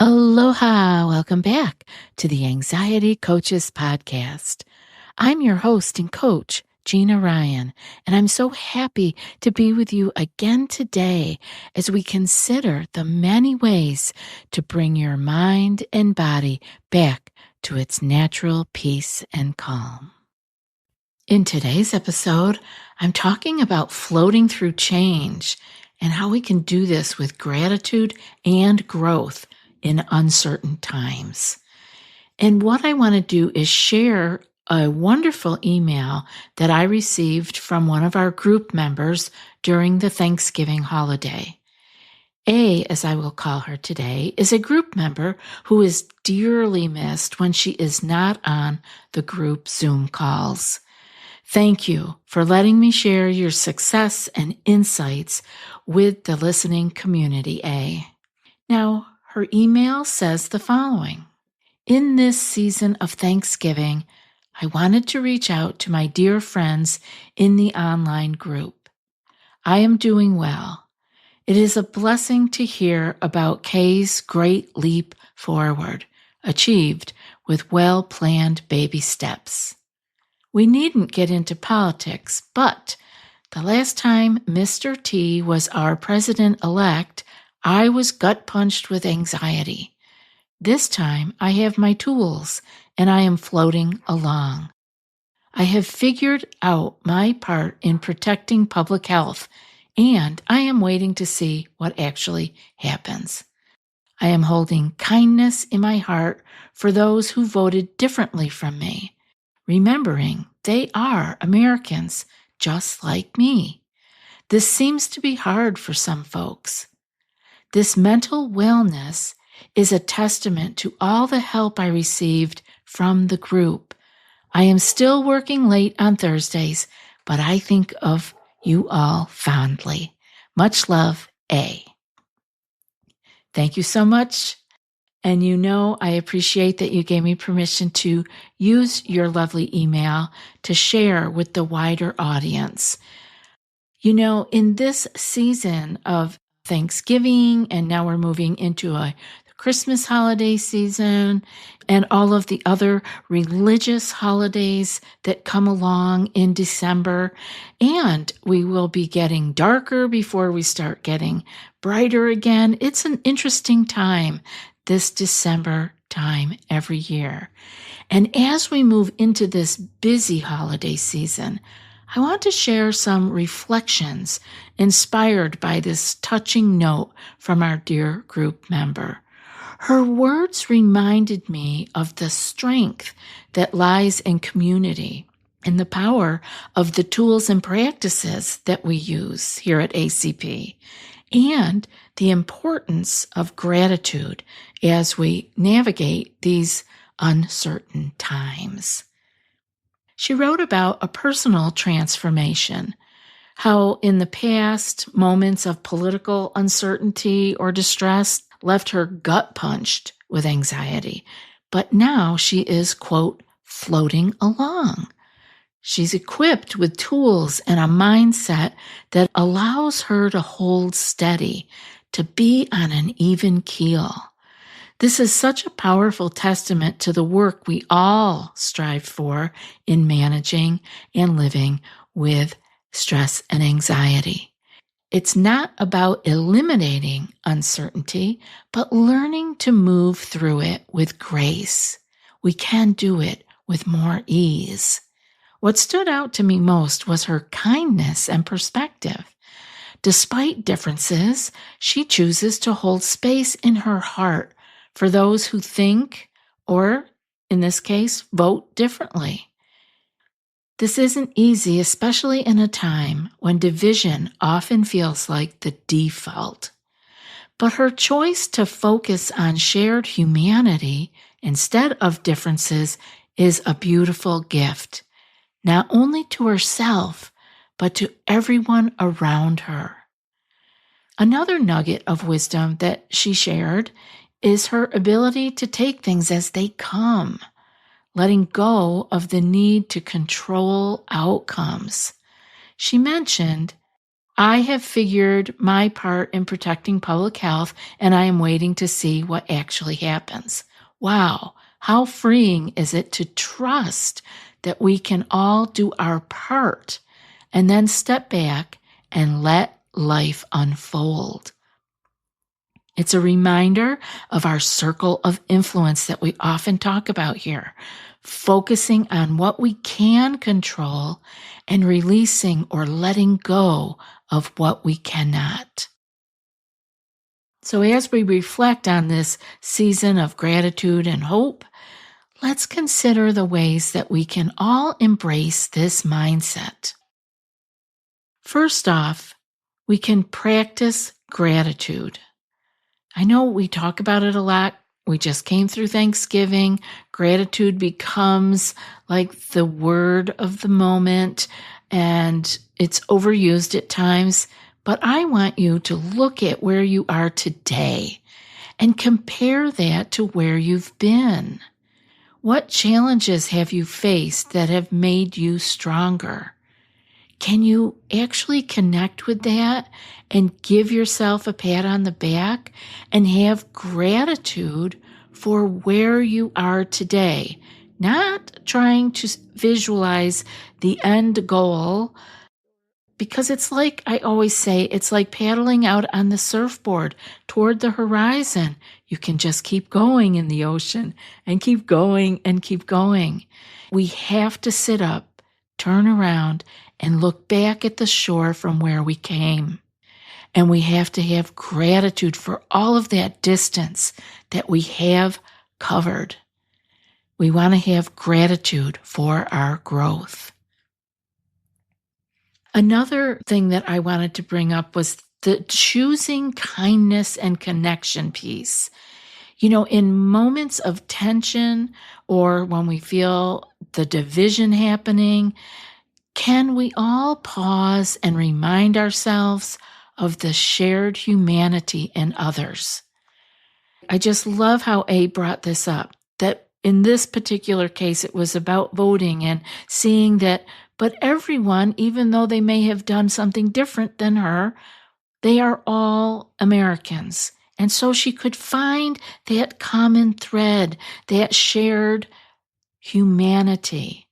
Aloha! Welcome back to the Anxiety Coaches Podcast. I'm your host and coach, Gina Ryan, and I'm so happy to be with you again today as we consider the many ways to bring your mind and body back to its natural peace and calm. In today's episode, I'm talking about floating through change and how we can do this with gratitude and growth in uncertain times. And what I want to do is share a wonderful email that I received from one of our group members during the Thanksgiving holiday. A, as I will call her today, is a group member who is dearly missed when she is not on the group Zoom calls. Thank you for letting me share your success and insights with the listening community, A. Now, her email says the following. In this season of Thanksgiving, I wanted to reach out to my dear friends in the online group. I am doing well. It is a blessing to hear about Kay's great leap forward, achieved with well-planned baby steps. We needn't get into politics, but the last time Mr. T was our president-elect, I was gut-punched with anxiety. This time, I have my tools, and I am floating along. I have figured out my part in protecting public health, and I am waiting to see what actually happens. I am holding kindness in my heart for those who voted differently from me, remembering they are Americans just like me. This seems to be hard for some folks. This mental wellness is a testament to all the help I received from the group. I am still working late on Thursdays, but I think of you all fondly. Much love, A. Thank you so much. And you know I appreciate that you gave me permission to use your lovely email to share with the wider audience. You know, in this season of Thanksgiving, and now we're moving into the Christmas holiday season and all of the other religious holidays that come along in December. And we will be getting darker before we start getting brighter again. It's an interesting time, this December time every year. And as we move into this busy holiday season, I want to share some reflections inspired by this touching note from our dear group member. Her words reminded me of the strength that lies in community and the power of the tools and practices that we use here at ACP, and the importance of gratitude as we navigate these uncertain times. She wrote about a personal transformation, how in the past, moments of political uncertainty or distress left her gut punched with anxiety, but now she is, quote, floating along. She's equipped with tools and a mindset that allows her to hold steady, to be on an even keel. This is such a powerful testament to the work we all strive for in managing and living with stress and anxiety. It's not about eliminating uncertainty, but learning to move through it with grace. We can do it with more ease. What stood out to me most was her kindness and perspective. Despite differences, she chooses to hold space in her heart for those who think, or in this case, vote differently. This isn't easy, especially in a time when division often feels like the default. But her choice to focus on shared humanity instead of differences is a beautiful gift, not only to herself, but to everyone around her. Another nugget of wisdom that she shared is her ability to take things as they come, letting go of the need to control outcomes. She mentioned, I have figured my part in protecting public health, and I am waiting to see what actually happens. Wow, how freeing is it to trust that we can all do our part and then step back and let life unfold. It's a reminder of our circle of influence that we often talk about here, focusing on what we can control and releasing or letting go of what we cannot. So as we reflect on this season of gratitude and hope, let's consider the ways that we can all embrace this mindset. First off, we can practice gratitude. I know we talk about it a lot. We just came through Thanksgiving. Gratitude becomes like the word of the moment, and it's overused at times. But I want you to look at where you are today and compare that to where you've been. What challenges have you faced that have made you stronger? Can you actually connect with that and give yourself a pat on the back and have gratitude for where you are today? Not trying to visualize the end goal, because it's like I always say, it's like paddling out on the surfboard toward the horizon. You can just keep going in the ocean and keep going and keep going. We have to sit up, turn around, and look back at the shore from where we came. And we have to have gratitude for all of that distance that we have covered. We want to have gratitude for our growth. Another thing that I wanted to bring up was the choosing kindness and connection piece. You know, in moments of tension or when we feel the division happening, can we all pause and remind ourselves of the shared humanity in others? I just love how A brought this up, that in this particular case, it was about voting and seeing that, but everyone, even though they may have done something different than her, they are all Americans. And so she could find that common thread, that shared humanity,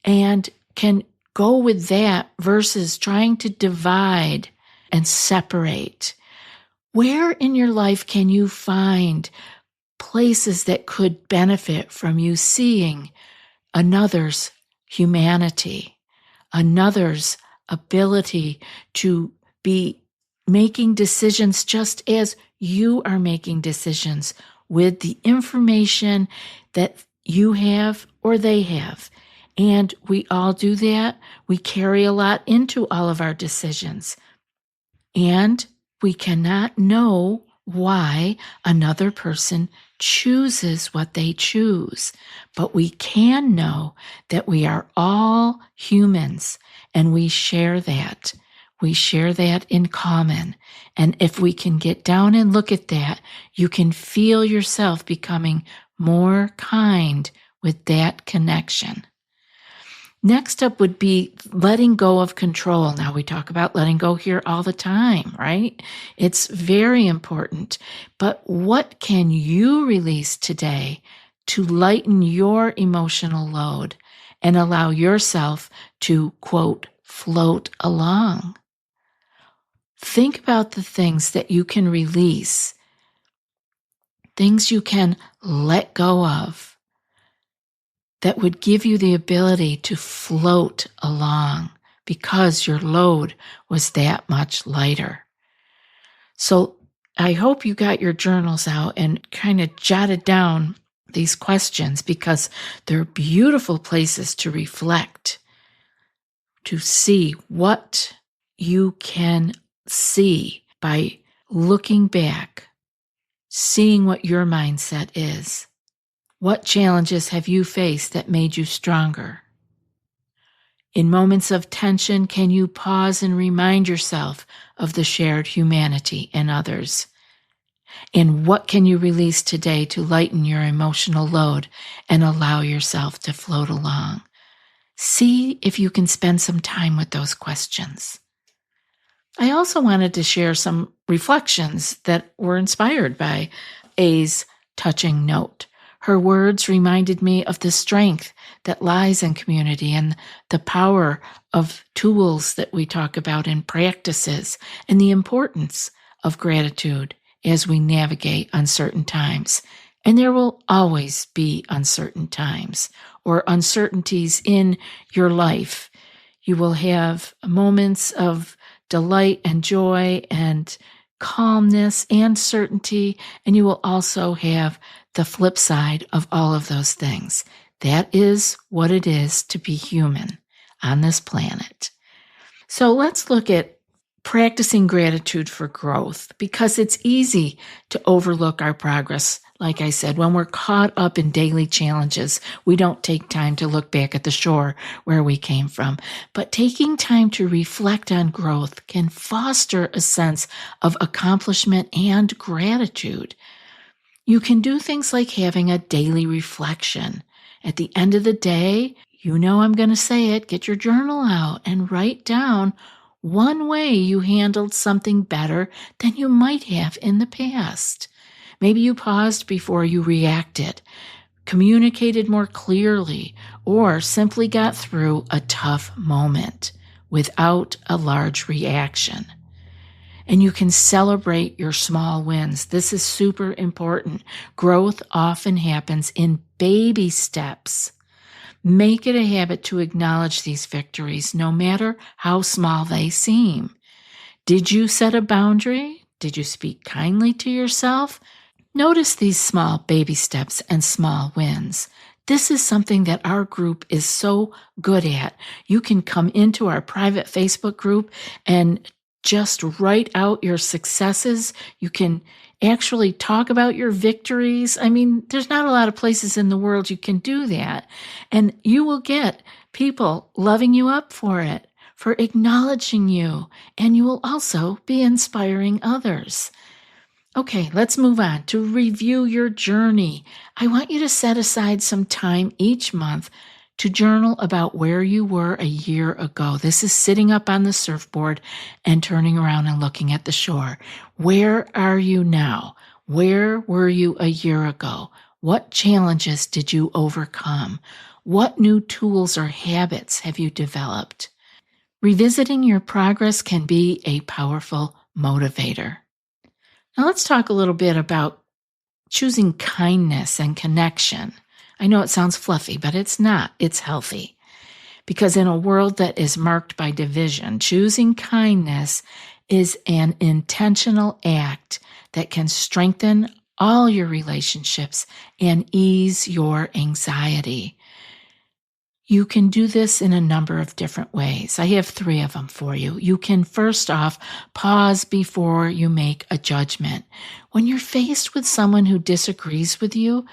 and can go with that versus trying to divide and separate. Where in your life can you find places that could benefit from you seeing another's humanity, another's ability to be making decisions just as you are making decisions with the information that you have or they have? And we all do that. We carry a lot into all of our decisions. And we cannot know why another person chooses what they choose. But we can know that we are all humans and we share that. We share that in common. And if we can get down and look at that, you can feel yourself becoming more kind with that connection. Next up would be letting go of control. Now, we talk about letting go here all the time, right? It's very important. But what can you release today to lighten your emotional load and allow yourself to, quote, float along? Think about the things that you can release, things you can let go of, that would give you the ability to float along because your load was that much lighter. So I hope you got your journals out and kind of jotted down these questions, because they're beautiful places to reflect, to see what you can see by looking back, seeing what your mindset is. What challenges have you faced that made you stronger? In moments of tension, can you pause and remind yourself of the shared humanity in others? And what can you release today to lighten your emotional load and allow yourself to float along? See if you can spend some time with those questions. I also wanted to share some reflections that were inspired by A's touching note. Her words reminded me of the strength that lies in community and the power of tools that we talk about in practices and the importance of gratitude as we navigate uncertain times. And there will always be uncertain times or uncertainties in your life. You will have moments of delight and joy and calmness and certainty, and you will also have the flip side of all of those things. That is what it is to be human on this planet. So let's look at practicing gratitude for growth, because it's easy to overlook our progress. Like I said, when we're caught up in daily challenges, we don't take time to look back at the shore where we came from. But taking time to reflect on growth can foster a sense of accomplishment and gratitude. You can do things like having a daily reflection. At the end of the day, I'm going to say it, get your journal out and write down one way you handled something better than you might have in the past. Maybe you paused before you reacted, communicated more clearly, or simply got through a tough moment without a large reaction. And you can celebrate your small wins. This is super important. Growth often happens in baby steps. Make it a habit to acknowledge these victories, no matter how small they seem. Did you set a boundary? Did you speak kindly to yourself? Notice these small baby steps and small wins. This is something that our group is so good at. You can come into our private Facebook group and just write out your successes. You can actually talk about your victories. I mean, there's not a lot of places in the world you can do that. And you will get people loving you up for it, for acknowledging you. And you will also be inspiring others. Okay, let's move on to review your journey. I want you to set aside some time each month to journal about where you were a year ago. This is sitting up on the surfboard and turning around and looking at the shore. Where are you now? Where were you a year ago? What challenges did you overcome? What new tools or habits have you developed? Revisiting your progress can be a powerful motivator. Now let's talk a little bit about choosing kindness and connection. I know it sounds fluffy, but it's not. It's healthy. Because in a world that is marked by division, choosing kindness is an intentional act that can strengthen all your relationships and ease your anxiety. You can do this in a number of different ways. I have 3 of them for you. You can first off pause before you make a judgment. When you're faced with someone who disagrees with you,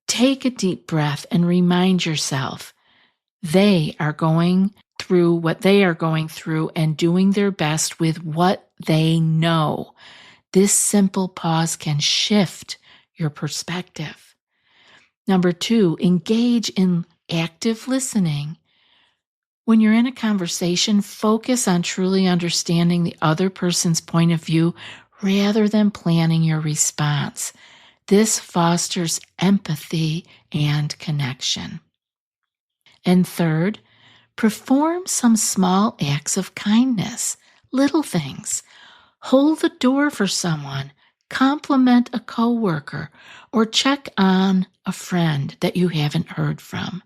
take a deep breath and remind yourself they are going through what they are going through and doing their best with what they know. This simple pause can shift your perspective. Number 2, engage in active listening. When you're in a conversation, focus on truly understanding the other person's point of view rather than planning your response. This fosters empathy and connection. And third, perform some small acts of kindness, little things. Hold the door for someone, compliment a coworker, or check on a friend that you haven't heard from.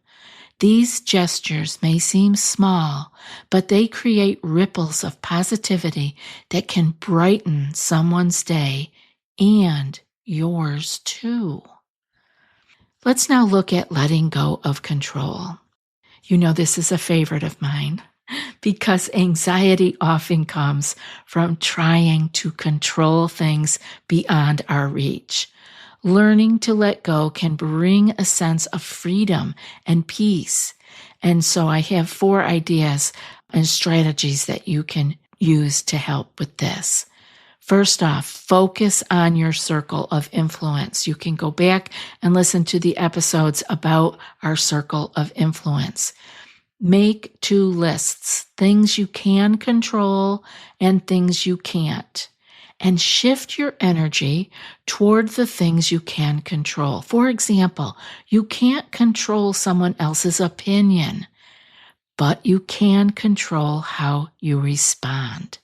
These gestures may seem small, but they create ripples of positivity that can brighten someone's day and yours too. Let's now look at letting go of control. This is a favorite of mine because anxiety often comes from trying to control things beyond our reach. Learning to let go can bring a sense of freedom and peace. And so I have 4 ideas and strategies that you can use to help with this. First off, focus on your circle of influence. You can go back and listen to the episodes about our circle of influence. Make 2 lists, things you can control and things you can't, and shift your energy toward the things you can control. For example, you can't control someone else's opinion, but you can control how you respond.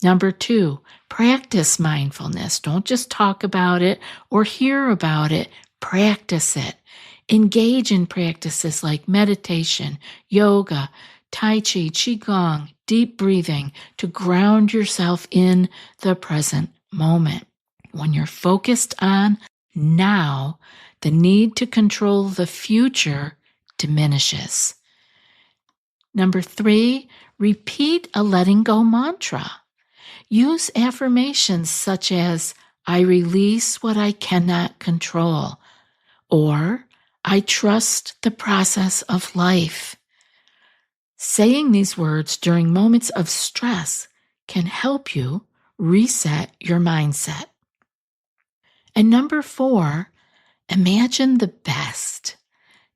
Number 2, practice mindfulness. Don't just talk about it or hear about it. Practice it. Engage in practices like meditation, yoga, tai chi, qigong, deep breathing to ground yourself in the present moment. When you're focused on now, the need to control the future diminishes. Number 3, repeat a letting go mantra. Use affirmations such as, I release what I cannot control, or I trust the process of life. Saying these words during moments of stress can help you reset your mindset. And number 4, imagine the best,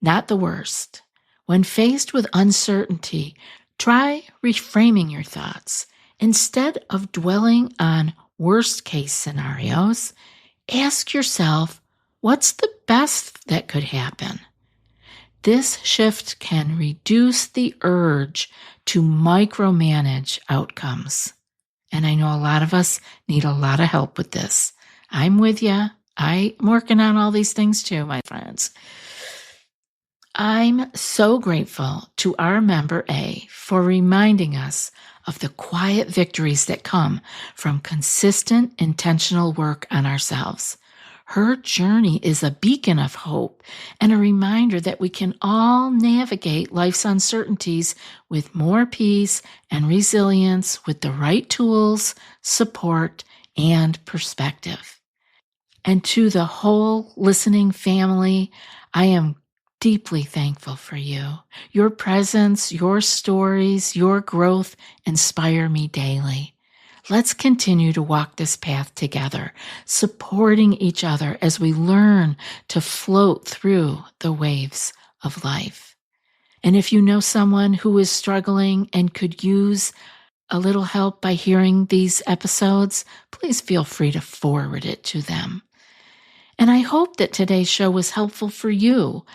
not the worst. When faced with uncertainty, try reframing your thoughts. Instead of dwelling on worst-case scenarios, ask yourself, what's the best that could happen? This shift can reduce the urge to micromanage outcomes. And I know a lot of us need a lot of help with this. I'm with you. I'm working on all these things too, my friends. I'm so grateful to our member A for reminding us of the quiet victories that come from consistent, intentional work on ourselves. Her journey is a beacon of hope and a reminder that we can all navigate life's uncertainties with more peace and resilience with the right tools, support, and perspective. And to the whole listening family, I am deeply thankful for you. Your presence, your stories, your growth inspire me daily. Let's continue to walk this path together, supporting each other as we learn to float through the waves of life. And if you know someone who is struggling and could use a little help by hearing these episodes, please feel free to forward it to them. And I hope that today's show was helpful for you.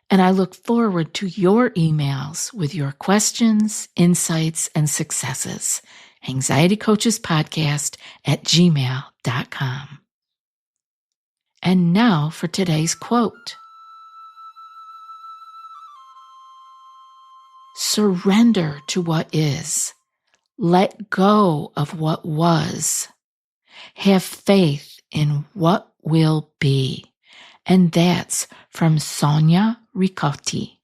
And I look forward to your emails with your questions, insights, and successes. anxietycoachespodcast@gmail.com. And now for today's quote. Surrender to what is. Let go of what was. Have faith in what will be. And that's from Sonia Ricotti.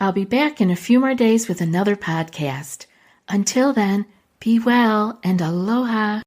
I'll be back in a few more days with another podcast. Until then, be well and aloha.